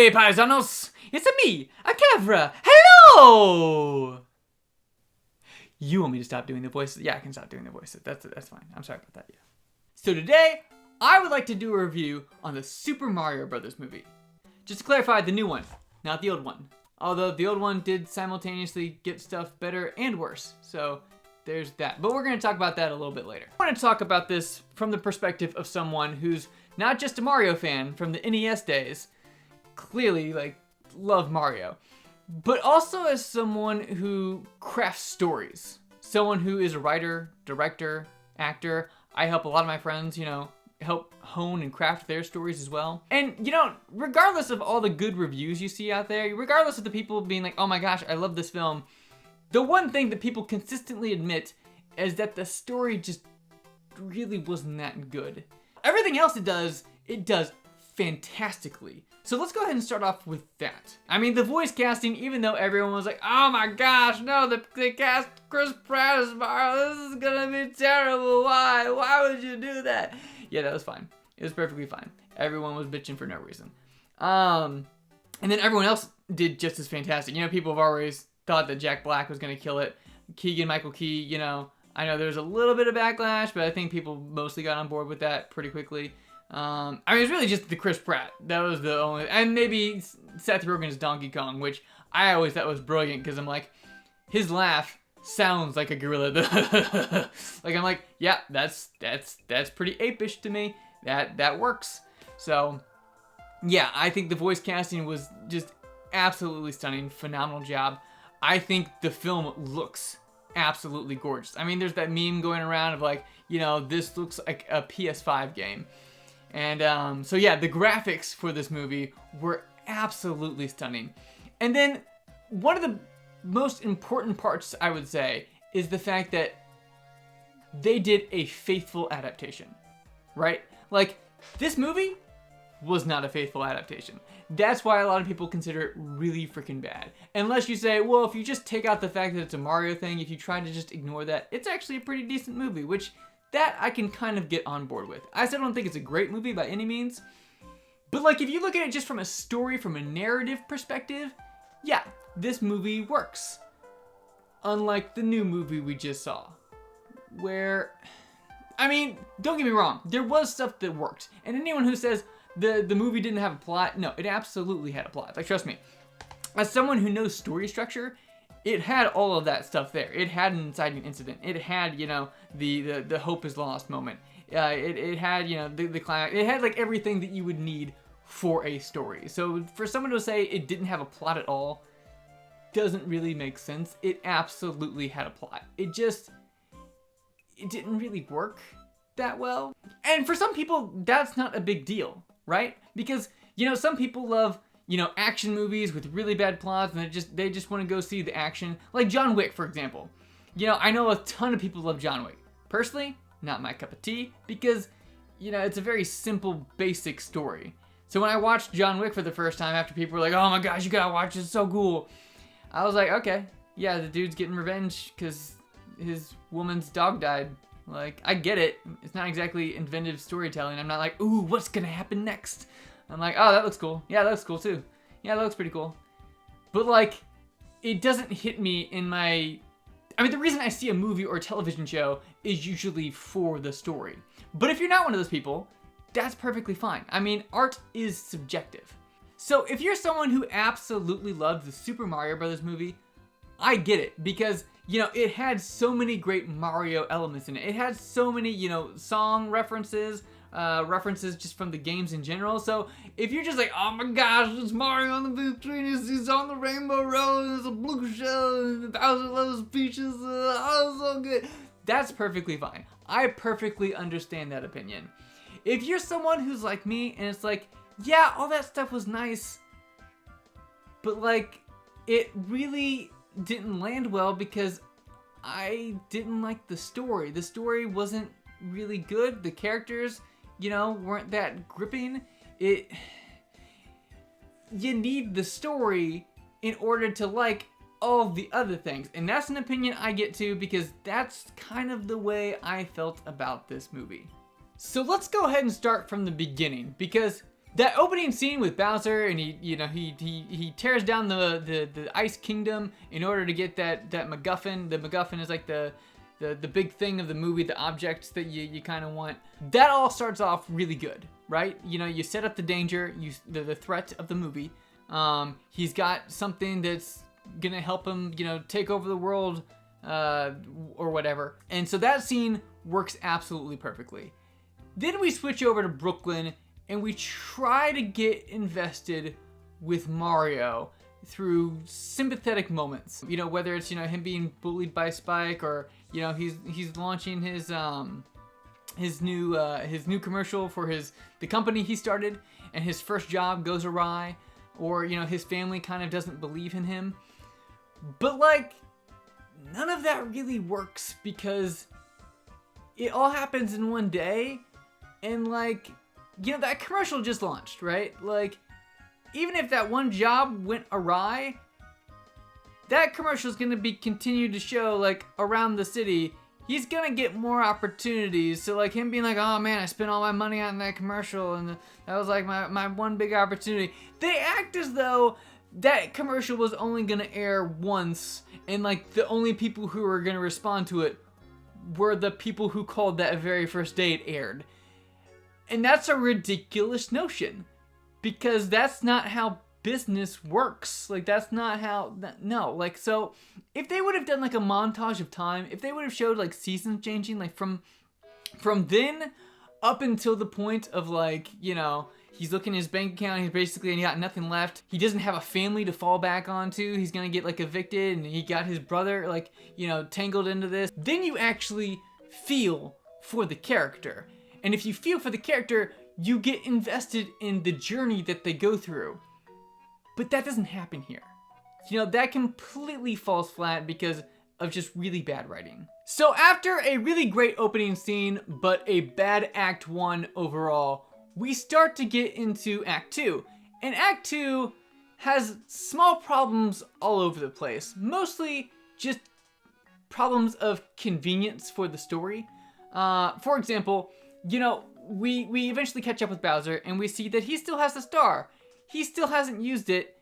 Hey paisanos, it's me, a KevRA. Hello! You want me to stop doing the voices? Yeah, I can stop doing the voices. That's fine. I'm sorry about that, yeah. So today, I would like to do a review on the Super Mario Brothers movie. Just to clarify, the new one, not the old one. Although the old one did simultaneously get stuff better and worse. So there's that. But we're going to talk about that a little bit later. I want to talk about this from the perspective of someone who's not just a Mario fan from the NES days, clearly love Mario, but also as someone who crafts stories, someone who is a writer, director, actor. I help a lot of my friends, help hone and craft their stories as well. And regardless of all the good reviews you see out there, regardless of the people being like, oh my gosh, I love this film, the one thing that people consistently admit is that the story just really wasn't that good. Everything else it does fantastically. So let's go ahead and start off with that. I mean, the voice casting, even though everyone was like, oh my gosh, no, they cast Chris Pratt as Mario, this is gonna be terrible, why would you do that? Yeah, that was fine. It was perfectly fine. Everyone was bitching for no reason. And then everyone else did just as fantastic. People have always thought that Jack Black was gonna kill it. Keegan-Michael Key, I know there's a little bit of backlash, but I think people mostly got on board with that pretty quickly. I mean, it's really just the Chris Pratt. That was the only, and maybe Seth Rogen's Donkey Kong, which I always thought was brilliant because I'm like, his laugh sounds like a gorilla. I'm like, yeah, that's pretty apish to me. That works. So, yeah, I think the voice casting was just absolutely stunning. Phenomenal job. I think the film looks absolutely gorgeous. I mean, there's that meme going around of like, this looks like a PS5 game. And so yeah, the graphics for this movie were absolutely stunning. And then one of the most important parts, I would say, is the fact that they did a faithful adaptation, right? Like, this movie was not a faithful adaptation. That's why a lot of people consider it really freaking bad. Unless you say, well, if you just take out the fact that it's a Mario thing, if you try to just ignore that, it's actually a pretty decent movie, which that I can kind of get on board with. I still don't think it's a great movie by any means, but if you look at it just from a story, from a narrative perspective, yeah, this movie works. Unlike the new movie we just saw, where, I mean, don't get me wrong, there was stuff that worked, and anyone who says the movie didn't have a plot, no, it absolutely had a plot. Trust me, as someone who knows story structure, it had all of that stuff there. It had an inciting incident. It had, the hope is lost moment. It had, the climax. It had everything that you would need for a story. So for someone to say it didn't have a plot at all doesn't really make sense. It absolutely had a plot. It didn't really work that well. And for some people, that's not a big deal, right? Because, some people love action movies with really bad plots, and they just want to go see the action. Like John Wick, for example. I know a ton of people love John Wick. Personally, not my cup of tea, because, it's a very simple, basic story. So when I watched John Wick for the first time, after people were like, oh my gosh, you gotta watch it, it's so cool, I was like, okay, yeah, the dude's getting revenge because his woman's dog died. I get it. It's not exactly inventive storytelling. I'm not like, ooh, what's gonna happen next? I'm like, oh, that looks cool. Yeah, that looks cool too. Yeah, that looks pretty cool. But it doesn't hit me in my... I mean, the reason I see a movie or a television show is usually for the story. But if you're not one of those people, that's perfectly fine. I mean, art is subjective. So if you're someone who absolutely loved the Super Mario Brothers movie, I get it. Because, it had so many great Mario elements in it. It had so many, song references, references just from the games in general. So if you're just like, oh my gosh, it's Mario on the big screen, he's on the Rainbow Road, there's a blue shell, and Bowser loves peaches, oh, so good. That's perfectly fine. I perfectly understand that opinion. If you're someone who's like me, and it's like, yeah, all that stuff was nice, but it really didn't land well because I didn't like the story. The story wasn't really good. The characters, weren't that gripping. You need the story in order to like all the other things. And that's an opinion I get to because that's kind of the way I felt about this movie. So let's go ahead and start from the beginning because That opening scene with Bowser, and he tears down the Ice Kingdom in order to get that MacGuffin. The MacGuffin is like the big thing of the movie, the object that you kind of want. That all starts off really good, right? You set up the danger, the threat of the movie. He's got something that's gonna help him, take over the world, or whatever. And so that scene works absolutely perfectly. Then we switch over to Brooklyn, and we try to get invested with Mario through sympathetic moments. Whether it's, him being bullied by Spike, or, he's launching his new commercial for the company he started, and his first job goes awry, or, his family kind of doesn't believe in him. But, like, none of that really works because it all happens in one day, and, like, that commercial just launched, right? Like, even if that one job went awry, that commercial is going to be continued to show, like, around the city. He's going to get more opportunities. So, like, him being like, oh, man, I spent all my money on that commercial, and that was, like, my one big opportunity. They act as though that commercial was only going to air once, and, like, the only people who were going to respond to it were the people who called that very first day it aired. And that's a ridiculous notion, because that's not how business works. Like, that's not how, no. Like, so, if they would have done, like, a montage of time, if they would have showed, like, seasons changing, like, from then up until the point of, like, he's looking at his bank account, he's basically, and he got nothing left. He doesn't have a family to fall back onto. He's gonna get, like, evicted, and he got his brother, like, tangled into this. Then you actually feel for the character. And if you feel for the character, you get invested in the journey that they go through. But that doesn't happen here. That completely falls flat because of just really bad writing. So after a really great opening scene, but a bad Act 1 overall, we start to get into Act 2. And Act 2 has small problems all over the place. Mostly just problems of convenience for the story. For example, we eventually catch up with Bowser, and we see that he still has the star. He still hasn't used it,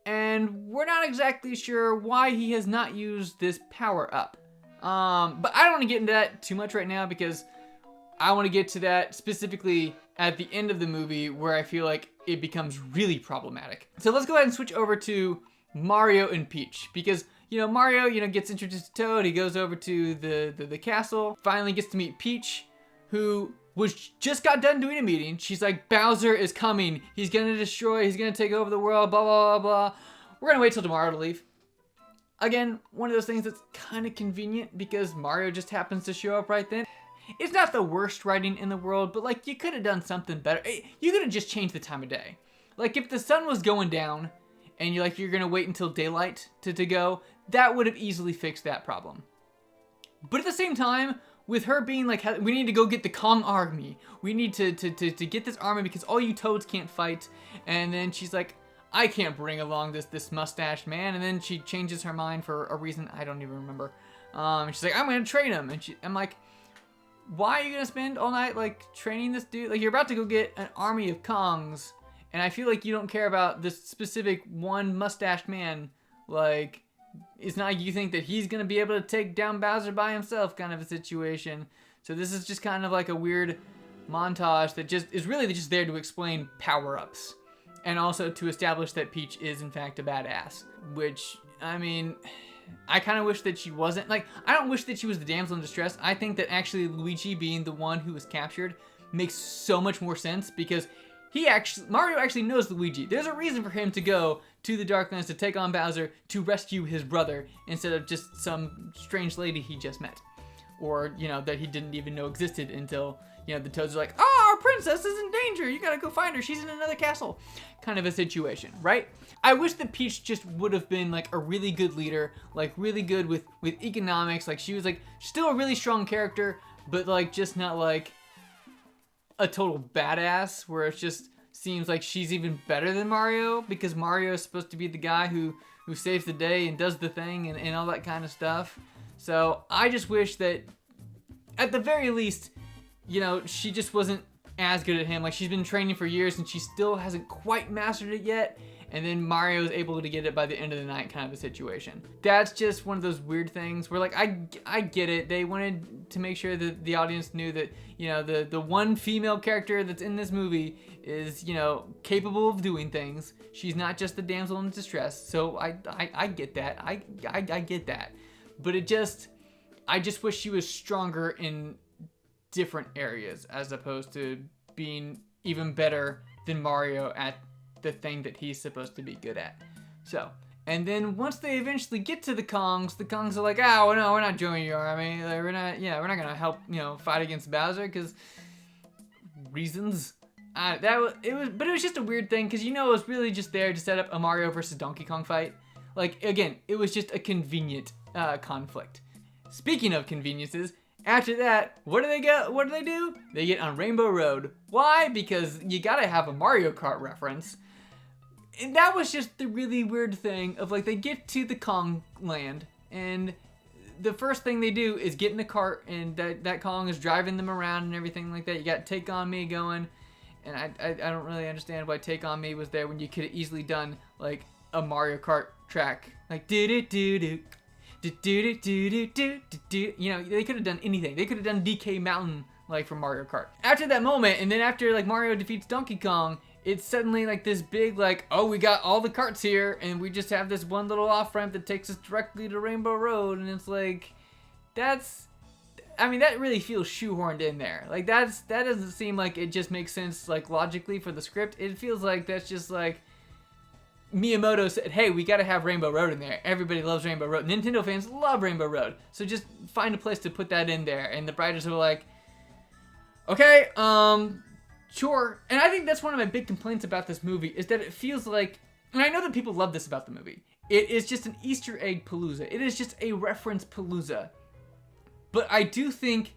and we're not exactly sure why he has not used this power-up. But I don't want to get into that too much right now, because I want to get to that specifically at the end of the movie, where I feel like it becomes really problematic. So let's go ahead and switch over to Mario and Peach, because Mario, gets introduced to Toad. He goes over to the castle, finally gets to meet Peach, who just got done doing a meeting. She's like, Bowser is coming. He's gonna destroy, he's gonna take over the world, blah, blah, blah, blah. We're gonna wait till tomorrow to leave. Again, one of those things that's kind of convenient because Mario just happens to show up right then. It's not the worst writing in the world, but, like, you could have done something better. You could have just changed the time of day. Like, if the sun was going down and you're gonna wait until daylight to go, that would have easily fixed that problem. But at the same time, with her being like, we need to go get the Kong army. We need to get this army because all you Toads can't fight. And then she's like, I can't bring along this mustached man. And then she changes her mind for a reason I don't even remember. She's like, I'm gonna train him. And I'm like, why are you gonna spend all night, like, training this dude? Like, you're about to go get an army of Kongs, and I feel like you don't care about this specific one mustached man. Like, it's not like you think that he's gonna be able to take down Bowser by himself, kind of a situation. So this is just kind of like a weird montage that just is really just there to explain power-ups, and also to establish that Peach is in fact a badass. Which, I mean, I kind of wish that she wasn't. Like, I don't wish that she was the damsel in distress. I think that actually Luigi being the one who was captured makes so much more sense, because Mario actually knows Luigi. There's a reason for him to go to the Darklands to take on Bowser to rescue his brother instead of just some strange lady he just met. Or, that he didn't even know existed until, the Toads are like, oh, our princess is in danger. You gotta go find her. She's in another castle. Kind of a situation, right? I wish that Peach just would have been, like, a really good leader, like, really good with economics. Like, she was, like, still a really strong character, but, like, just not, like, a total badass, where it just seems like she's even better than Mario, because Mario is supposed to be the guy who saves the day and does the thing and all that kind of stuff. So I just wish that, at the very least, she just wasn't as good at him. Like, she's been training for years and she still hasn't quite mastered it yet. And then Mario is able to get it by the end of the night, kind of a situation. That's just one of those weird things where, like, I get it. They wanted to make sure that the audience knew that, you know, the one female character that's in this movie is, you know, capable of doing things. She's not just the damsel in distress. So I get that. I get that. But I just wish she was stronger in different areas as opposed to being even better than Mario at the thing that he's supposed to be good at. So, and then once they eventually get to the Kongs are like, oh no, we're not joining your army. Like, we're not gonna help, you know, fight against Bowser because reasons. But it was just a weird thing because, you know, it was really just there to set up a Mario versus Donkey Kong fight. Like, again, it was just a convenient conflict. Speaking of conveniences, after that, what do they do? They get on Rainbow Road. Why? Because you gotta have a Mario Kart reference. And that was just the really weird thing of, like, they get to the Kong land and the first thing they do is get in the cart and that Kong is driving them around and everything like that. You got Take On Me going, and I don't really understand why Take On Me was there when you could have easily done, like, a Mario Kart track. Like, do-do-do-do. You know, they could have done anything. They could have done DK Mountain, like, from Mario Kart. After that moment, and then after, like, Mario defeats Donkey Kong, it's suddenly, like, this big, like, oh, we got all the carts here, and we just have this one little off-ramp that takes us directly to Rainbow Road, and it's like, I mean, that really feels shoehorned in there. Like, that doesn't seem like it just makes sense, like, logically for the script. It feels like that's just, like, Miyamoto said, hey, we gotta have Rainbow Road in there. Everybody loves Rainbow Road. Nintendo fans love Rainbow Road. So just find a place to put that in there. And the writers were like, okay, sure. And I think that's one of my big complaints about this movie is that it feels like, and I know that people love this about the movie, it is just an Easter egg palooza. It is just a reference palooza. But I do think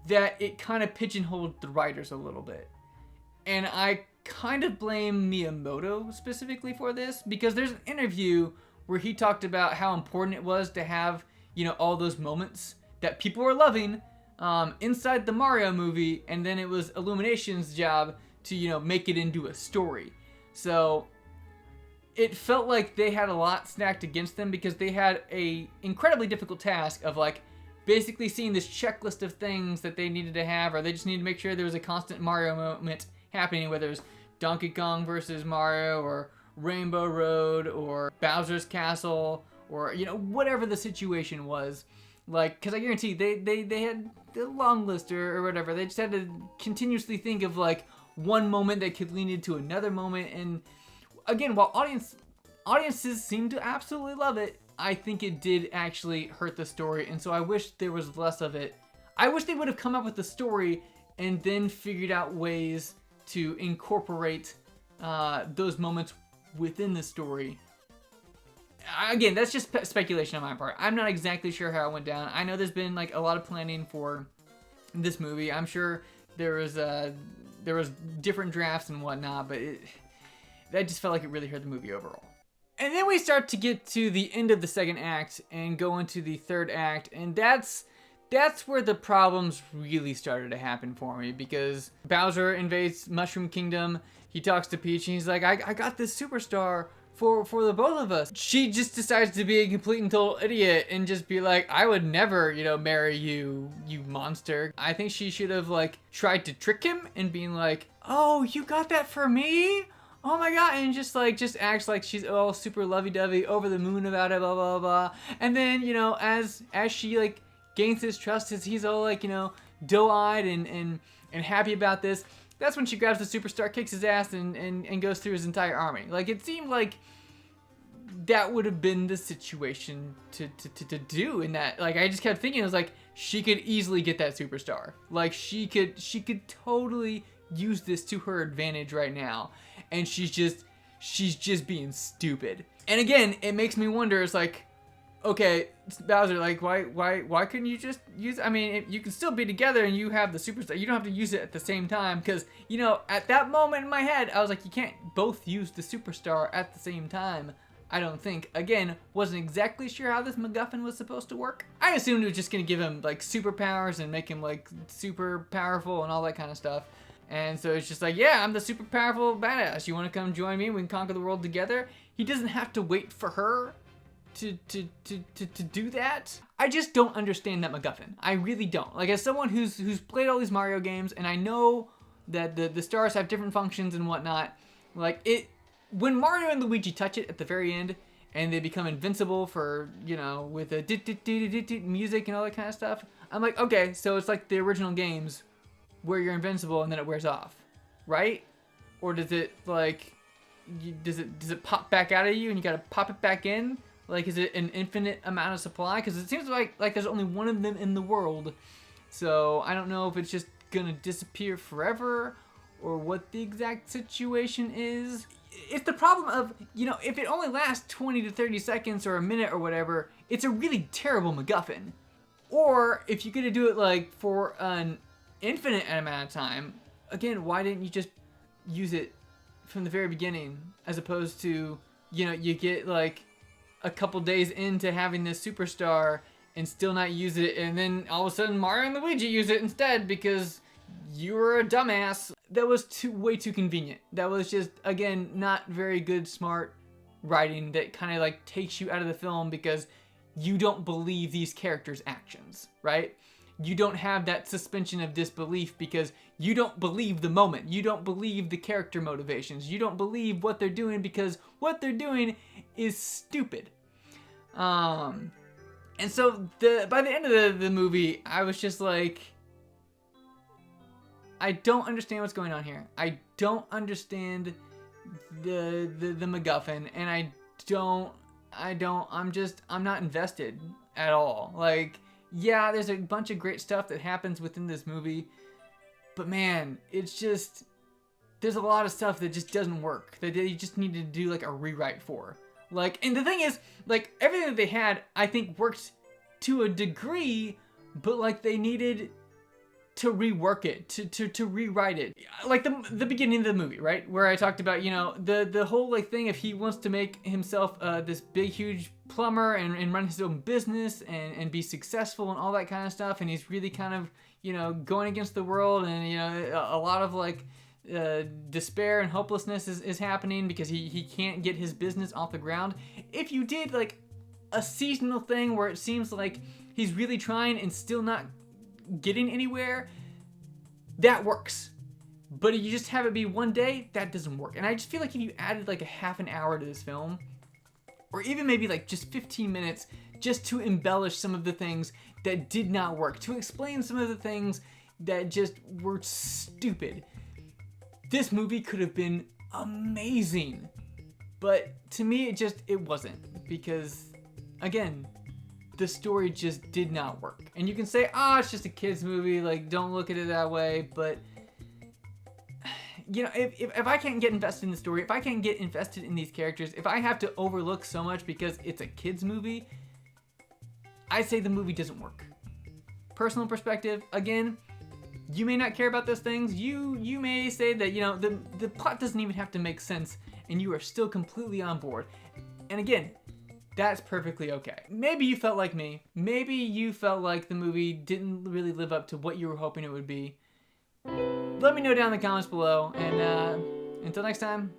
that it kind of pigeonholed the writers a little bit. And I kind of blame Miyamoto specifically for this because there's an interview where he talked about how important it was to have, you know, all those moments that people were loving inside the Mario movie, and then it was Illumination's job to, you know, make it into a story. So it felt like they had a lot stacked against them because they had a incredibly difficult task of, like, basically seeing this checklist of things that they needed to have, or they just needed to make sure there was a constant Mario moment happening, whether it was Donkey Kong versus Mario, or Rainbow Road, or Bowser's Castle, or, you know, whatever the situation was. Like, because I guarantee they had a long list or whatever. They just had to continuously think of, like, one moment that could lead into another moment. And again, while audiences seem to absolutely love it, I think it did actually hurt the story. And so I wish there was less of it. I wish they would have come up with the story and then figured out ways to incorporate those moments within the story. Again, that's just speculation on my part. I'm not exactly sure how it went down. I know there's been, like, a lot of planning for this movie. I'm sure there was different drafts and whatnot, but that just felt like it really hurt the movie overall. And then we start to get to the end of the second act and go into the third act, and that's where the problems really started to happen for me, because Bowser invades Mushroom Kingdom. He talks to Peach and he's like, I got this superstar for the both of us. She just decides to be a complete and total idiot and just be like, I would never, you know, marry you, you monster. I think she should have, like, tried to trick him and being like, oh, you got that for me? Oh my god, and just acts like she's all super lovey-dovey, over the moon about it, blah, blah, blah. And then, you know, as she, like, gains his trust, as he's all, like, you know, doe-eyed and happy about this, that's when she grabs the superstar, kicks his ass, and goes through his entire army. Like, it seemed like that would have been the situation to do in that. Like, I just kept thinking, I was like, she could easily get that superstar. Like, she could totally use this to her advantage right now. And she's just being stupid. And again, it makes me wonder, it's like, okay, Bowser, like, why couldn't you just use, I mean, you can still be together and you have the superstar. You don't have to use it at the same time, because, you know, at that moment in my head, I was like, you can't both use the superstar at the same time, I don't think. Again, wasn't exactly sure how this MacGuffin was supposed to work. I assumed it was just going to give him, like, superpowers and make him, like, super powerful and all that kind of stuff. And so it's just like, yeah, I'm the super powerful badass. You want to come join me? We can conquer the world together. He doesn't have to wait for her to do that. I just don't understand that MacGuffin. I really don't. Like, as someone who's played all these Mario games, and I know that the stars have different functions and whatnot, like, when Mario and Luigi touch it at the very end, and they become invincible for, you know, with the music and all that kind of stuff, I'm like, okay, so it's like the original games where you're invincible and then it wears off, right? Or does it, like, does it pop back out of you and you gotta pop it back in? Like, is it an infinite amount of supply? Because it seems like there's only one of them in the world. So I don't know if it's just gonna disappear forever or what the exact situation is. It's the problem of, you know, if it only lasts 20 to 30 seconds or a minute or whatever, it's a really terrible MacGuffin. Or if you're gonna do it like for an infinite amount of time, again, why didn't you just use it from the very beginning, as opposed to, you know, you get like a couple days into having this superstar and still not use it, and then all of a sudden Mario and Luigi use it instead because you were a dumbass. That was way too convenient. That was just, again, not very good, smart writing that kind of like takes you out of the film because you don't believe these characters' actions, right? You don't have that suspension of disbelief because you don't believe the moment. You don't believe the character motivations. You don't believe what they're doing because what they're doing is stupid. And so by the end of the movie, I was just like, I don't understand what's going on here. I don't understand the MacGuffin, and I'm not invested at all. Like, yeah, there's a bunch of great stuff that happens within this movie, but man, it's just, there's a lot of stuff that just doesn't work, that you just need to do like a rewrite for. Like, and the thing is, like, everything that they had, I think, worked to a degree, but like they needed to rework it, to rewrite it. Like the beginning of the movie, right? Where I talked about, you know, the whole like thing, if he wants to make himself this big, huge plumber and run his own business and be successful and all that kind of stuff, and he's really kind of, you know, going against the world, and, you know, a lot of like despair and hopelessness is happening because he can't get his business off the ground. If you did like a seasonal thing where it seems like he's really trying and still not getting anywhere, that works. But if you just have it be one day, that doesn't work. And I just feel like if you added like a half an hour to this film, or even maybe like just 15 minutes, just to embellish some of the things that did not work, to explain some of the things that just were stupid, this movie could have been amazing. But to me, it wasn't, because again, the story just did not work. And you can say, oh, it's just a kid's movie, like, don't look at it that way, but, you know, if I can't get invested in the story, if I can't get invested in these characters, if I have to overlook so much because it's a kid's movie, I say the movie doesn't work. Personal perspective, again, you may not care about those things. You may say that, you know, the plot doesn't even have to make sense, and you are still completely on board. And again, that's perfectly okay. Maybe you felt like me. Maybe you felt like the movie didn't really live up to what you were hoping it would be. Let me know down in the comments below, and until next time,